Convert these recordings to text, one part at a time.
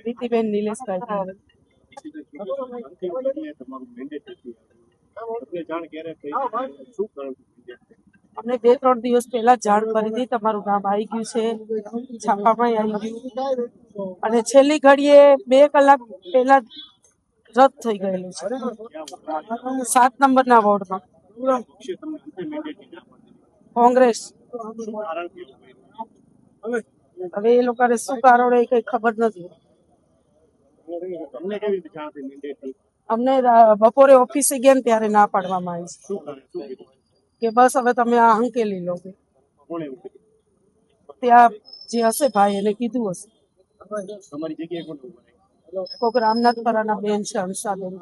પ્રીતિબેન નિલેશભાઈ. અમને 2-3 દિવસ પહેલા જાણ કરી હતી, તમારું નામ આવી ગયું છે, છાપામાં આવી ગયું, અને છેલ્લી ઘડીએ 2 કલાક પહેલા રદ થઈ ગયેલું છે 7 નંબરના વોર્ડમાં. કોંગ્રેસ. હવે એ લોકોને શું કારણ એ કઈ ખબર નથી. અમને બપોરે ઓફિસે ગયા ને ત્યારે ના પાડવામાં આવી છે કે બસ હવે તમે આ હંકેલી લો. ત્યાં જે હશે ભાઈ એને કીધું હશે. કોક રામનાથપરાના બેન છે, હંસાબેન.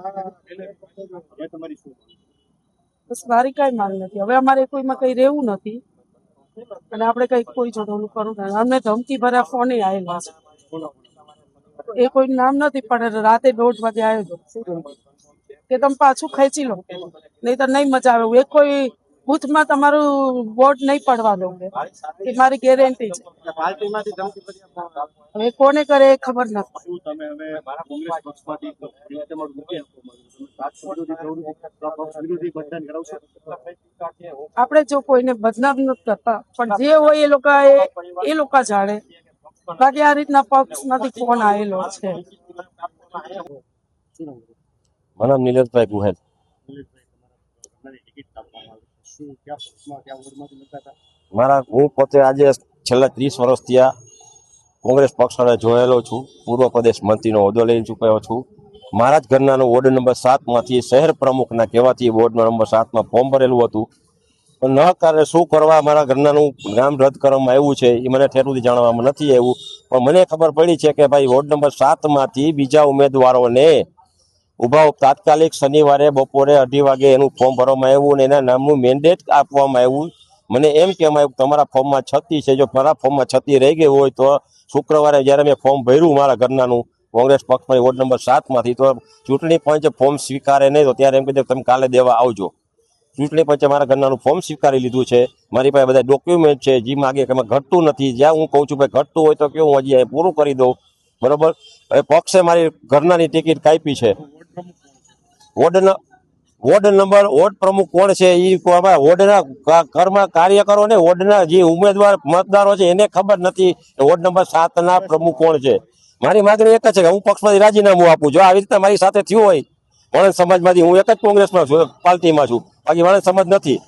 બસ મારી કઈ માંગ નથી. હવે અમારે કોઈમાં કઈ રહેવું નથી અને આપણે કઈ કોઈ જોડે ઓલું કરવું નથી. અમને ધમકી ભર્યા ફોન આવેલા છે. એ કોઈ નામ નથી પણ રાતે 1:30 વાગે આવ્યો હતો કે તમે પાછું ખેંચી લો, નહીં તો નહીં મજા આવે. એ કોઈ બુથમાં તમારું વોટ નહીં પડવા દો, એ મારી ગેરંટી છે. હવે કોને કરે એ ખબર નથી. આપણે જો કોઈને બદનામ નથી કરતા, પણ જે હોય એ લોકો જાણે. બાકી આ રીતના પક્ષ નથી ફોન આવેલો છે. મારું નામ નિલેશભાઈ ગુહેલ. હું પોતે આજે છેલ્લા 30 વર્ષથી આ કોંગ્રેસ પક્ષ સાથે જોયેલો છું. પૂર્વ પ્રદેશ મંત્રીનો હોદ્દો લઈ ચૂક્યો છું. મારા જ ઘરનાનું વોર્ડ નંબર 7 માંથી શહેર પ્રમુખના કહેવાથી વોર્ડ નંબર 7 માં ફોર્મ ભરેલું હતું, પણ ન કારણે શું કરવા મારા ઘરનાનું નામ રદ કરવામાં આવ્યું છે એ મને ઠેર સુધી જાણવામાં નથી આવ્યું. પણ મને ખબર પડી છે કે ભાઈ વોર્ડ નંબર 7 માંથી બીજા ઉમેદવારોને ઉભા તાત્કાલિક શનિવારે બપોરે 2:30 વાગે એનું ફોર્મ ભરવામાં આવ્યું અને એના નામનું મેન્ડેટ આપવામાં આવ્યું. મને એમ કહેવામાં આવ્યું તમારા ફોર્મમાં 36 છે, જો મારા ફોર્મમાં 36 રહી ગઈ હોય તો શુક્રવારે જ્યારે મેં ફોર્મ ભર્યું મારા ઘરનાનું કોંગ્રેસ પક્ષમાં વોર્ડ નંબર 7 માંથી, તો ચૂંટણી પંચે ફોર્મ સ્વીકારે નહીં, તો ત્યારે એમ કીધું તમે કાલે દેવા આવજો. ચૂંટણી પંચે મારા ઘરનાનું ફોર્મ સ્વીકારી લીધું છે. મારી પાસે બધા ડોક્યુમેન્ટ છે, જે માગે કે ઘટતું નથી. જ્યાં હું કહું છું ભાઈ ઘટતું હોય તો કેવું, હજી એ પૂરું કરી દઉં. બરોબર. હવે પક્ષે મારી ઘરનાની ટિકિટ કાપી છે. વોર્ડ પ્રમુખ કોણ છે એ વોર્ડના કાર્યકરો ને વોર્ડના જે ઉમેદવાર મતદારો છે એને ખબર નથી વોર્ડ નંબર 7 ના પ્રમુખ કોણ છે. મારી માંગણી એક જ છે કે હું પક્ષમાંથી રાજીનામું આપું. જો આવી રીતે મારી સાથે થયું હોય વણંદ સમાજમાંથી, હું એક જ કોંગ્રેસમાં છું, પાર્ટીમાં છું, બાકી વણંદ સમાજ નથી.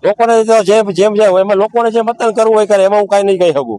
લોકોને જેમ એમાં લોકોને જે મતદાન કરવું હોય કરે, એમાં હું કાંઈ નહીં કહી શકું.